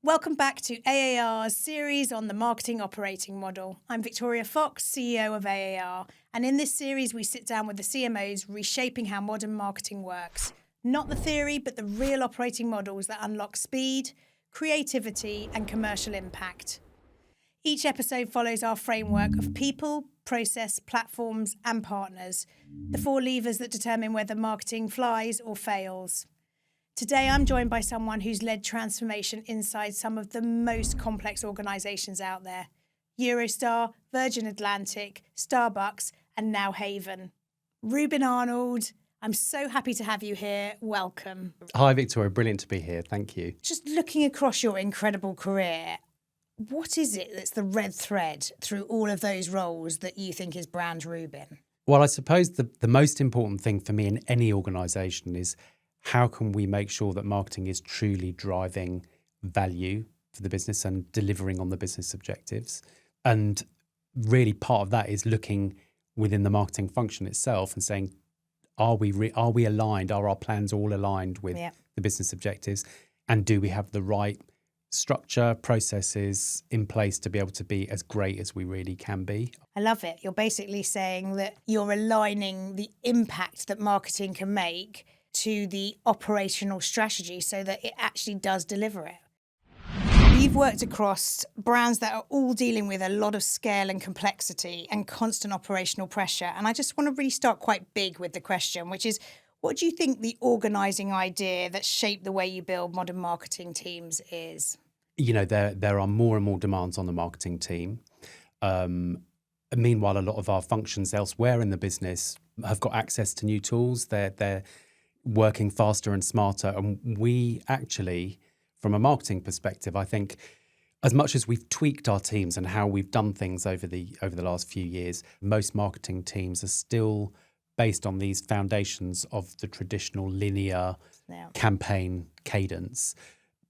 Welcome back to AAR's series on the marketing operating model. I'm Victoria Fox, CEO of AAR, and in this series we sit down with the CMOs reshaping how modern marketing works. Not the theory, but the real operating models that unlock speed, creativity and commercial impact. Each episode follows our framework of people, process, platforms and partners, the four levers that determine whether marketing flies or fails. Today, I'm joined by someone who's led transformation inside some of the most complex organisations out there. Eurostar, Virgin Atlantic, Starbucks, and now Haven. Reuben Arnold, I'm so happy to have you here. Welcome. Hi, Victoria. Brilliant to be here. Thank you. Just looking across your incredible career, what is it that's the red thread through all of those roles that you think is brand Reuben? Well, I suppose the most important thing for me in any organisation is how can we make sure that marketing is truly driving value for the business and delivering on the business objectives? And really part of that is looking within the marketing function itself and saying, are we aligned? Are our plans all aligned with the business objectives? And do we have the right structure, processes in place to be able to be as great as we really can be? I love it. You're basically saying that you're aligning the impact that marketing can make to the operational strategy so that it actually does deliver it. You've worked across brands that are all dealing with a lot of scale and complexity and constant operational pressure. And I just want to really start quite big with the question, which is, what do you think the organising idea that shaped the way you build modern marketing teams is? You know, there are more and more demands on the marketing team. Meanwhile, a lot of our functions elsewhere in the business have got access to new tools. They're working faster and smarter. And we actually, from a marketing perspective, I think as much as we've tweaked our teams and how we've done things over the last few years, most marketing teams are still based on these foundations of the traditional linear campaign cadence.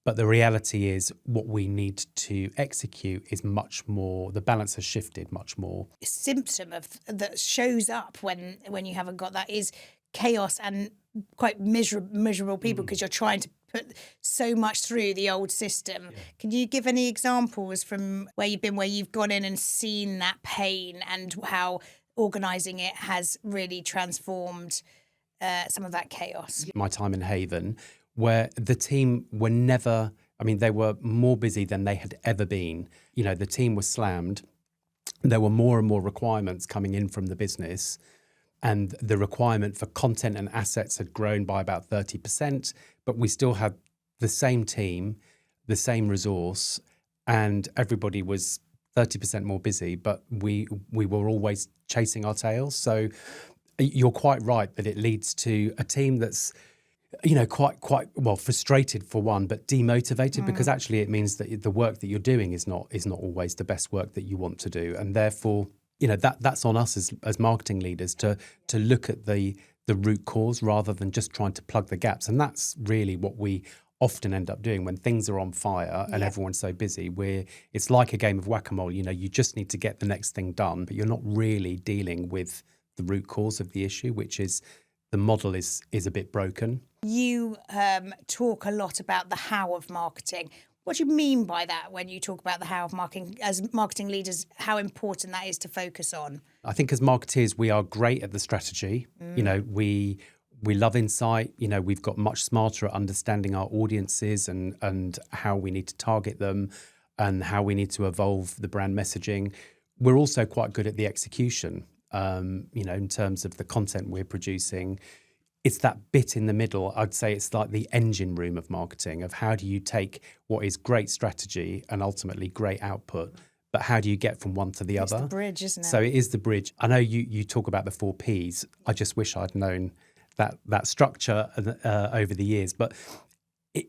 But the reality is what we need to execute is much more, the balance has shifted much more. A symptom of that shows up when you haven't got that is chaos and quite miserable people because you're trying to put so much through the old system. Yeah. Can you give any examples from where you've been, where you've gone in and seen that pain and how organising it has really transformed some of that chaos? My time in Haven, where the team were never, they were more busy than they had ever been. You know, the team was slammed. There were more and more requirements coming in from the business. And the requirement for content and assets had grown by about 30%, but we still had the same team, the same resource, and everybody was 30% more busy, but we were always chasing our tails. So you're quite right that it leads to a team that's, quite well, frustrated for one, but demotivated because actually it means that the work that you're doing is not always the best work that you want to do. And therefore, that's on us as marketing leaders to look at the root cause rather than just trying to plug the gaps. And that's really what we often end up doing when things are on fire and everyone's so busy. It's like a game of whack-a-mole. You just need to get the next thing done, but you're not really dealing with the root cause of the issue, which is the model is a bit broken. You talk a lot about the how of marketing. What do you mean by that when you talk about the how of marketing? As marketing leaders, how important that is to focus on? I think as marketeers, we are great at the strategy. We love insight. We've got much smarter at understanding our audiences and how we need to target them and how we need to evolve the brand messaging. We're also quite good at the execution, in terms of the content we're producing. It's that bit in the middle. I'd say it's like the engine room of marketing, of how do you take what is great strategy and ultimately great output, but how do you get from one to the other? It's the bridge, isn't it? So it is the bridge. I know you talk about the 4 Ps. I just wish I'd known that structure over the years. But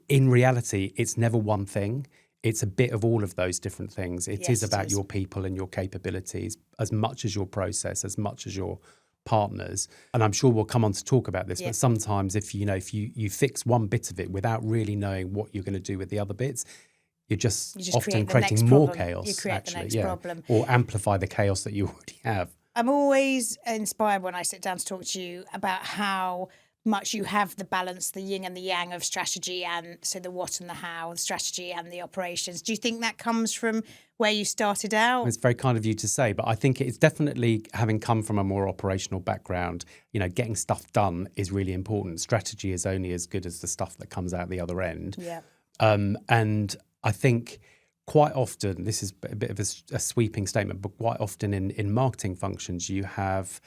in reality, it's never one thing. It's a bit of all of those different things. It is about your people and your capabilities as much as your process, as much as your partners. And I'm sure we'll come on to talk about this, but sometimes if you fix one bit of it without really knowing what you're going to do with the other bits, you're just often creating more chaos. You create the next problem. Or amplify the chaos that you already have. I'm always inspired when I sit down to talk to you about how much you have the balance, the yin and the yang of strategy, and so the what and the how, the strategy and the operations. Do you think that comes from where you started out? It's very kind of you to say, but I think it's definitely, having come from a more operational background, getting stuff done is really important. Strategy is only as good as the stuff that comes out the other end. Yeah. And I think quite often, this is a bit of a sweeping statement, but quite often in marketing functions, you have,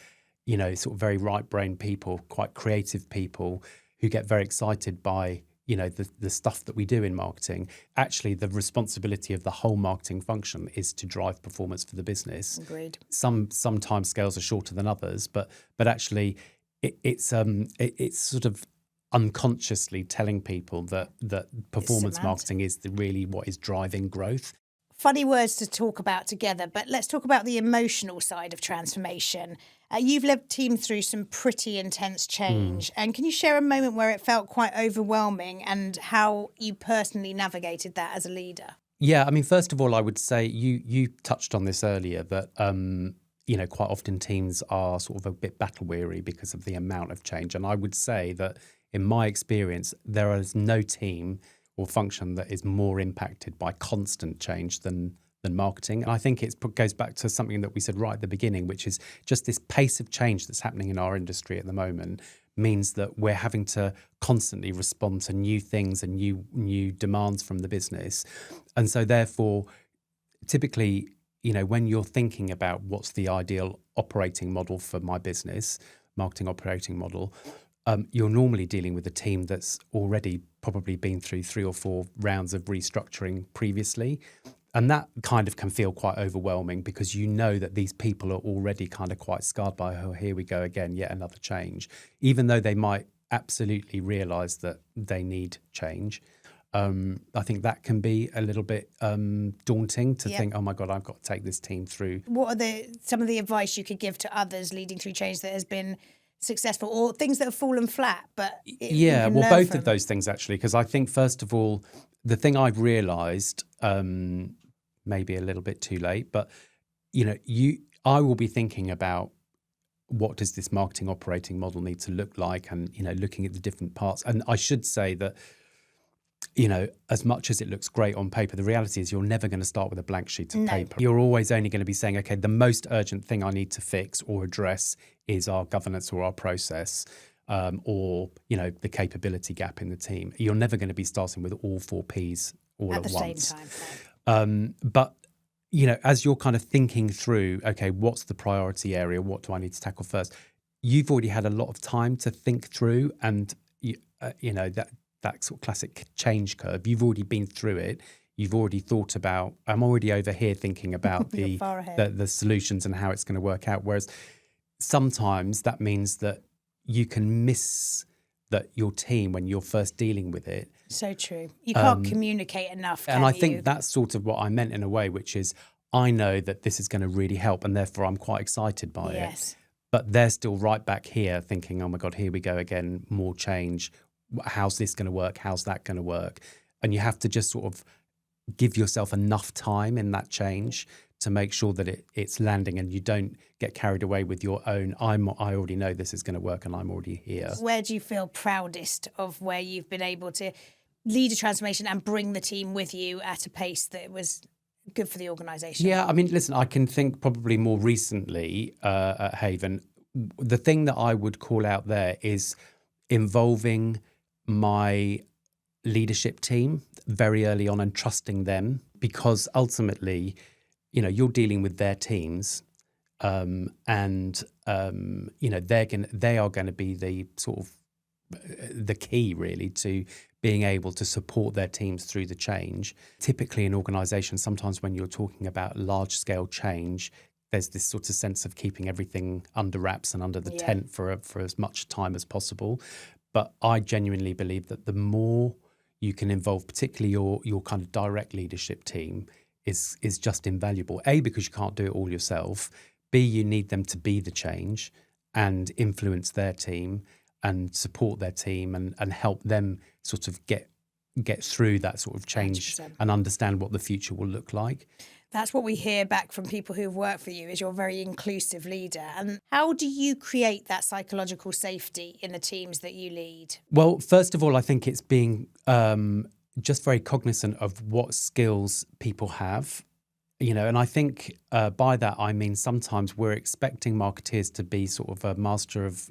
sort of very right-brained people, quite creative people who get very excited by, the stuff that we do in marketing. Actually, the responsibility of the whole marketing function is to drive performance for the business. Agreed. Some time scales are shorter than others, but actually it's sort of unconsciously telling people that performance marketing is really what is driving growth. Funny words to talk about together, but let's talk about the emotional side of transformation. You've led a team through some pretty intense change. And can you share a moment where it felt quite overwhelming and how you personally navigated that as a leader? Yeah, I mean, first of all, I would say you touched on this earlier, that quite often teams are sort of a bit battle weary because of the amount of change. And I would say that in my experience, there is no team or function that is more impacted by constant change than marketing. And I think it goes back to something that we said right at the beginning, which is just this pace of change that's happening in our industry at the moment means that we're having to constantly respond to new things and new demands from the business. And so therefore, typically, when you're thinking about what's the ideal operating model for my business, marketing operating model, you're normally dealing with a team that's already probably been through 3 or 4 rounds of restructuring previously. And that kind of can feel quite overwhelming because you know that these people are already kind of quite scarred by, oh, here we go again, yet another change, even though they might absolutely realise that they need change. I think that can be a little bit daunting to think, oh my God, I've got to take this team through. What are some of the advice you could give to others leading through change that has been successful, or things that have fallen flat? But both of those things actually, because I think first of all, the thing I've realised, maybe a little bit too late, but I will be thinking about what does this marketing operating model need to look like, and looking at the different parts. And I should say that as much as it looks great on paper, the reality is you're never going to start with a blank sheet of paper. You're always only going to be saying, okay, the most urgent thing I need to fix or address is our governance or our process, or the capability gap in the team. You're never going to be starting with all 4 Ps all at once. At the same time. But as you're kind of thinking through, okay, what's the priority area? What do I need to tackle first? You've already had a lot of time to think through, and that sort of classic change curve. You've already been through it. You've already thought about, I'm already over here thinking about the solutions and how it's going to work out. Whereas sometimes that means that you can miss that your team when you're first dealing with it. So true. You can't communicate enough, and I think that's sort of what I meant in a way, which is I know that this is going to really help, and therefore I'm quite excited by it. But they're still right back here thinking, oh my God, here we go again, more change. How's this going to work? How's that going to work? And you have to just sort of give yourself enough time in that change to make sure that it's landing, and you don't get carried away with your own, I already know this is going to work and I'm already here. Where do you feel proudest of where you've been able to lead a transformation and bring the team with you at a pace that was good for the organisation? Yeah, I mean, listen, I can think probably more recently at Haven, the thing that I would call out there is involving my leadership team very early on and trusting them, because ultimately, you're dealing with their teams, and they are going to be the sort of the key really to being able to support their teams through the change. Typically in organisations, sometimes when you're talking about large scale change, there's this sort of sense of keeping everything under wraps and under the tent for as much time as possible. But I genuinely believe that the more you can involve, particularly your kind of direct leadership team, is just invaluable. A, because you can't do it all yourself. B, you need them to be the change and influence their team and support their team and help them sort of get get through that sort of change 100%. and understand what the future will look like. That's what we hear back from people who've worked for you, is you're a very inclusive leader. And how do you create that psychological safety in the teams that you lead? Well, first of all, I think it's being just very cognizant of what skills people have, and I think by that I mean sometimes we're expecting marketeers to be sort of a master of,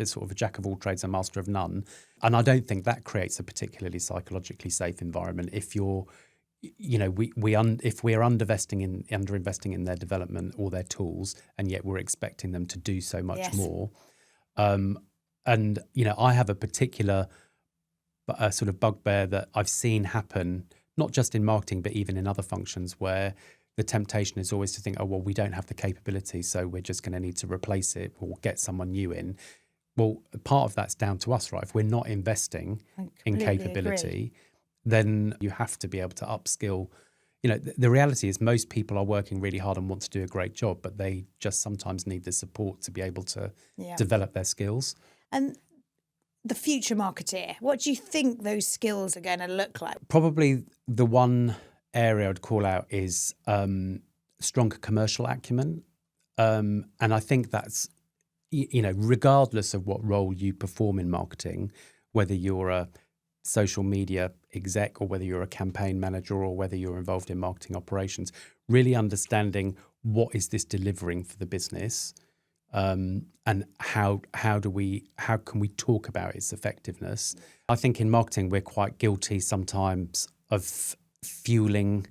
sort of a jack of all trades, a master of none. And I don't think that creates a particularly psychologically safe environment if you're if we're underinvesting in their development or their tools, and yet we're expecting them to do so much more. And I have a particular sort of bugbear that I've seen happen, not just in marketing, but even in other functions, where the temptation is always to think, oh, well, we don't have the capability, so we're just going to need to replace it or get someone new in. Well, part of that's down to us, right? If we're not investing in capability, then you have to be able to upskill. The reality is most people are working really hard and want to do a great job, but they just sometimes need the support to be able to develop their skills. And the future marketeer, what do you think those skills are going to look like? Probably the one area I'd call out is stronger commercial acumen. And I think that's, regardless of what role you perform in marketing, whether you're a social media exec or whether you're a campaign manager or whether you're involved in marketing operations, really understanding what is this delivering for the business, and how can we talk about its effectiveness. I think in marketing we're quite guilty sometimes of fueling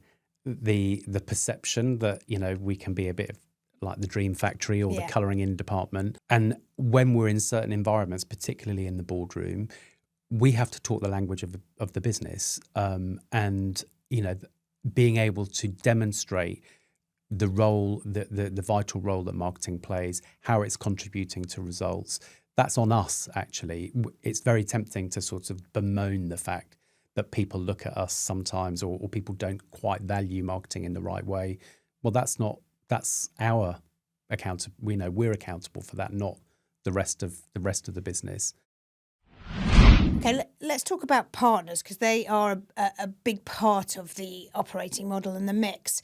the perception that we can be a bit of like the dream factory or the colouring in department, and when we're in certain environments, particularly in the boardroom, we have to talk the language of the business, and being able to demonstrate the role, the vital role that marketing plays, how it's contributing to results. That's on us, actually. It's very tempting to sort of bemoan the fact that people look at us sometimes, or people don't quite value marketing in the right way. Well, that's our account. We're accountable for that, not the rest of the business. Okay, let's talk about partners, because they are a big part of the operating model and the mix.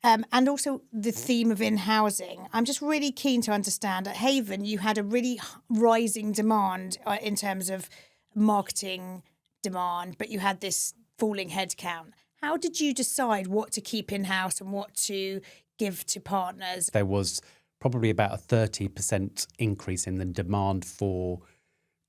And also the theme of in-housing. I'm just really keen to understand, at Haven, you had a really rising demand in terms of marketing demand, but you had this falling headcount. How did you decide what to keep in-house and what to give to partners? There was probably about a 30% increase in the demand for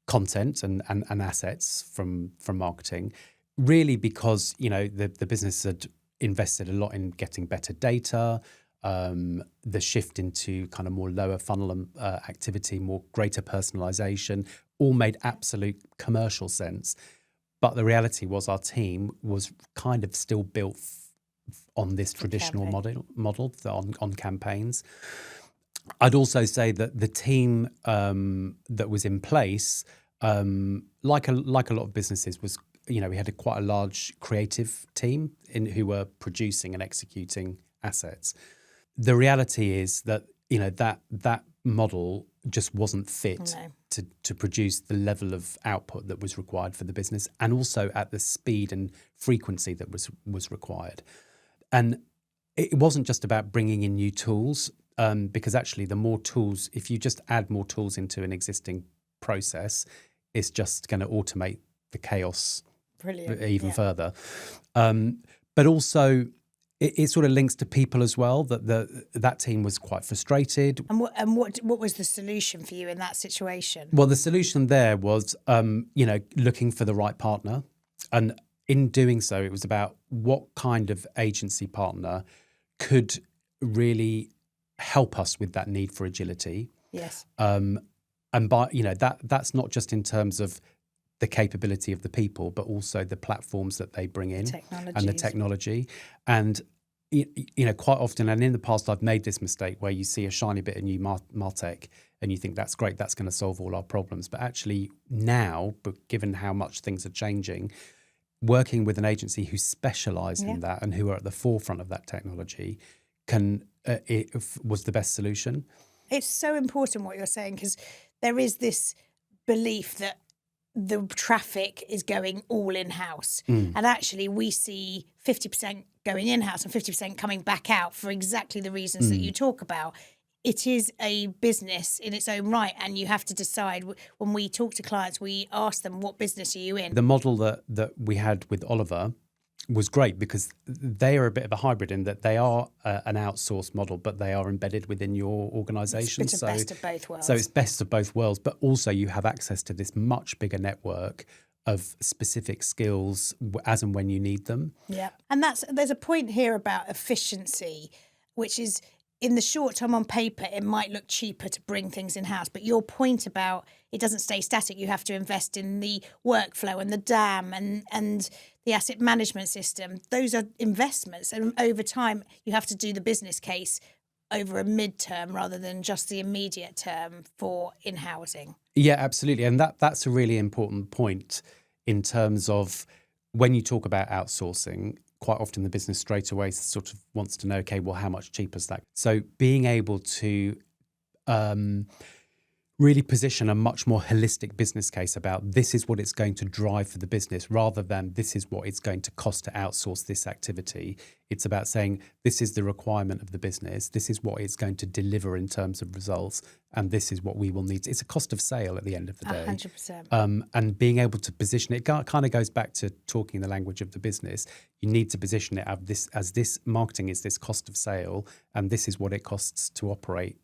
content and assets from marketing, really because the business had invested a lot in getting better data, the shift into kind of more lower funnel activity, more greater personalization, all made absolute commercial sense. But the reality was our team was kind of still built on this traditional model on campaigns. I'd also say that the team that was in place, like a lot of businesses, was we had quite a large creative team who were producing and executing assets. The reality is that that model just wasn't fit to produce the level of output that was required for the business, and also at the speed and frequency that was required. And it wasn't just about bringing in new tools, because actually the more tools, if you just add more tools into an existing process, it's just going to automate the chaos even further. But also it sort of links to people as well, that team was quite frustrated. And what was the solution for you in that situation? Well, the solution there was, looking for the right partner. And in doing so, it was about what kind of agency partner could really help us with that need for agility. Yes. And by that's not just in terms of the capability of the people, but also the platforms that they bring in and the technology. And quite often, and in the past, I've made this mistake where you see a shiny bit of new martech and you think that's great, that's going to solve all our problems. But actually now, but given how much things are changing, working with an agency who specialise in that and who are at the forefront of that technology was the best solution. It's so important what you're saying, because there is this belief that the traffic is going all in-house. And actually we see 50% going in-house and 50% coming back out for exactly the reasons that you talk about. It is a business in its own right, and you have to decide. When we talk to clients, we ask them, what business are you in? The model that we had with Oliver was great because they are a bit of a hybrid in that they are an outsourced model, but they are embedded within your organisation. It's a bit of best of both worlds. So it's best of both worlds, but also you have access to this much bigger network of specific skills as and when you need them. Yeah, and there's a point here about efficiency, which is, in the short term on paper, it might look cheaper to bring things in-house. But your point about it doesn't stay static, you have to invest in the workflow and the DAM and the asset management system. Those are investments. And over time, you have to do the business case over a mid-term rather than just the immediate term for in-housing. Yeah, absolutely. And that's a really important point in terms of when you talk about outsourcing. Quite often the business straight away sort of wants to know, okay, well, how much cheaper is that? So being able to really position a much more holistic business case about this is what it's going to drive for the business rather than this is what it's going to cost to outsource this activity. It's about saying this is the requirement of the business, this is what it's going to deliver in terms of results, and this is what we will need. It's a cost of sale at the end of the day. 100%. And being able to position it kind of goes back to talking the language of the business. You need to position it as this marketing is this cost of sale, and this is what it costs to operate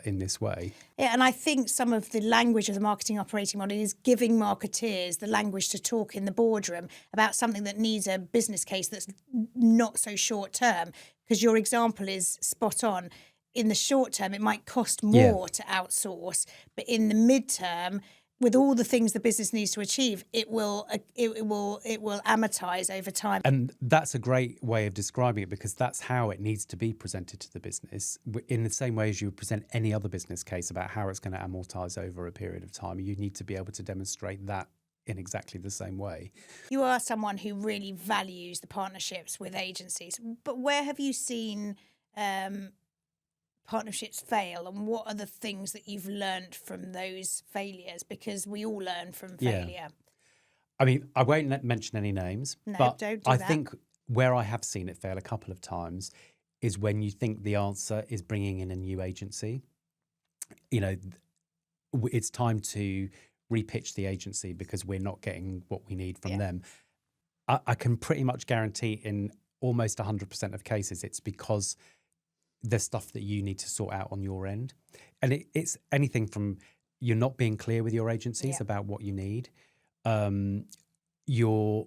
in this way. Yeah, and I think some of the language of the marketing operating model is giving marketeers the language to talk in the boardroom about something that needs a business case that's not so short term. Because your example is spot on. In the short term, it might cost more to outsource, but in the midterm, with all the things the business needs to achieve, it will amortize over time. And that's a great way of describing it because that's how it needs to be presented to the business. In the same way as you would present any other business case about how it's going to amortize over a period of time, you need to be able to demonstrate that in exactly the same way. You are someone who really values the partnerships with agencies, but where have you seen partnerships fail, and what are the things that you've learned from those failures? Because we all learn from failure. I mean, I won't mention any names, but I think where I have seen it fail a couple of times is when you think the answer is bringing in a new agency. You know, it's time to repitch the agency because we're not getting what we need from them. I can pretty much guarantee in almost 100% of cases it's because there's stuff that you need to sort out on your end. And it's anything from you're not being clear with your agencies about what you need. You're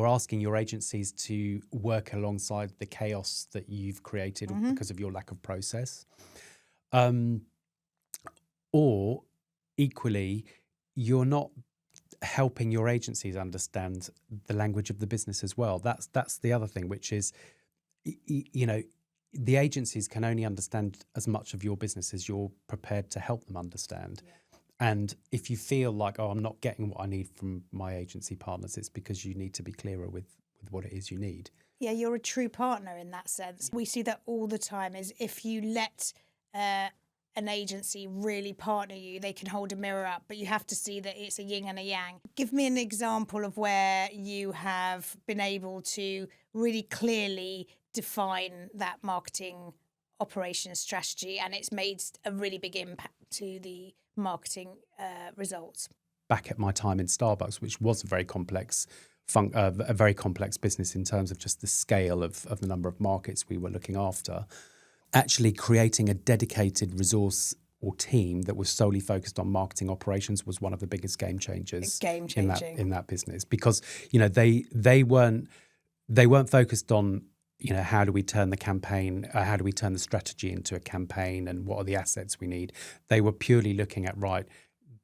asking your agencies to work alongside the chaos that you've created because of your lack of process. Or equally, you're not helping your agencies understand the language of the business as well. That's the other thing, which is, you know, the agencies can only understand as much of your business as you're prepared to help them understand. And if you feel like, oh, I'm not getting what I need from my agency partners, it's because you need to be clearer with what it is you need. Yeah, you're a true partner in that sense. We see that all the time, is if you let an agency really partner you, they can hold a mirror up, but you have to see that it's a yin and a yang. Give me an example of where you have been able to really clearly define that marketing operations strategy and it's made a really big impact to the marketing results. Back at my time in Starbucks, which was a very complex business in terms of just the scale of the number of markets we were looking after, actually creating a dedicated resource or team that was solely focused on marketing operations was one of the biggest game changers in that business, because you know they weren't focused on, you know, how do we turn the campaign, how do we turn the strategy into a campaign, and what are the assets we need. They were purely looking at, right,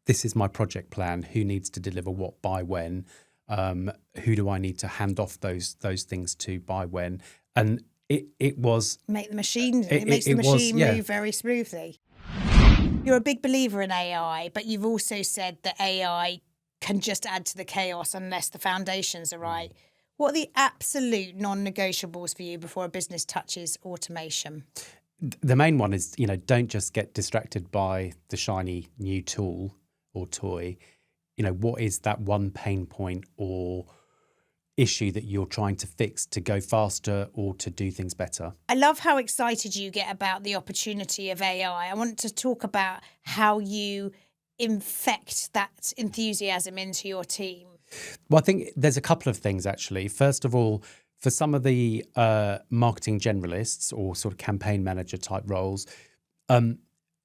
this is my project plan, who needs to deliver what by when, who do I need to hand off those things to by when, and it was make the machine. It makes the machine move very smoothly. You're a big believer in AI, but you've also said that AI can just add to the chaos unless the foundations are right. What are the absolute non-negotiables for you before a business touches automation? The main one is, you know, don't just get distracted by the shiny new tool or toy. what is that one pain point or issue that you're trying to fix to go faster or to do things better. I love how excited you get about the opportunity of AI. I want to talk about how you infect that enthusiasm into your team. Well, I think there's a couple of things, actually. First of all, for some of the marketing generalists or sort of campaign manager type roles,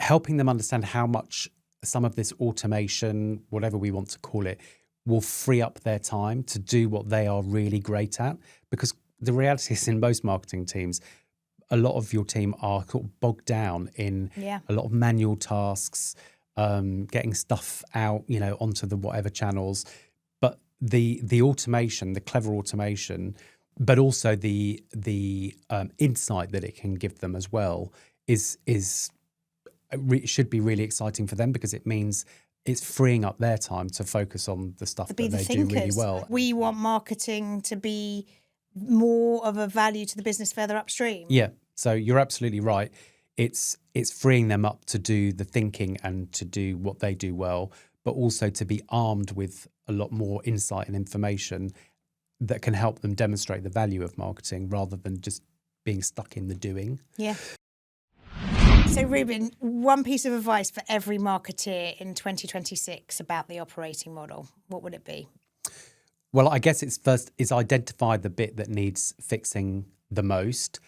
helping them understand how much some of this automation, whatever we want to call it, will free up their time to do what they are really great at. Because the reality is in most marketing teams, a lot of your team are sort of bogged down in a lot of manual tasks, getting stuff out, onto the whatever channels. But the automation, the clever automation, but also the insight that it can give them as well should be really exciting for them, because it means it's freeing up their time to focus on the stuff that they do really well. We want marketing to be more of a value to the business further upstream. Yeah, so you're absolutely right. It's freeing them up to do the thinking and to do what they do well, but also to be armed with a lot more insight and information that can help them demonstrate the value of marketing rather than just being stuck in the doing. Yeah. So, Reuben, one piece of advice for every marketeer in 2026 about the operating model, what would it be? Well, I guess it's identify the bit that needs fixing the most,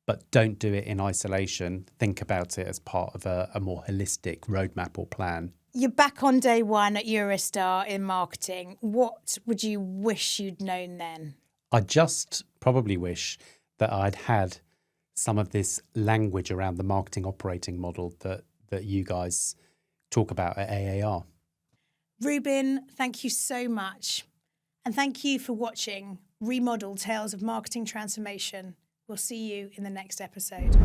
but don't do it in isolation. Think about it as part of a more holistic roadmap or plan. You're back on day one at Eurostar in marketing. What would you wish you'd known then? I just probably wish that I'd had some of this language around the marketing operating model that you guys talk about at AAR. Reuben, thank you so much. And thank you for watching ReModel Tales of Marketing Transformation. We'll see you in the next episode.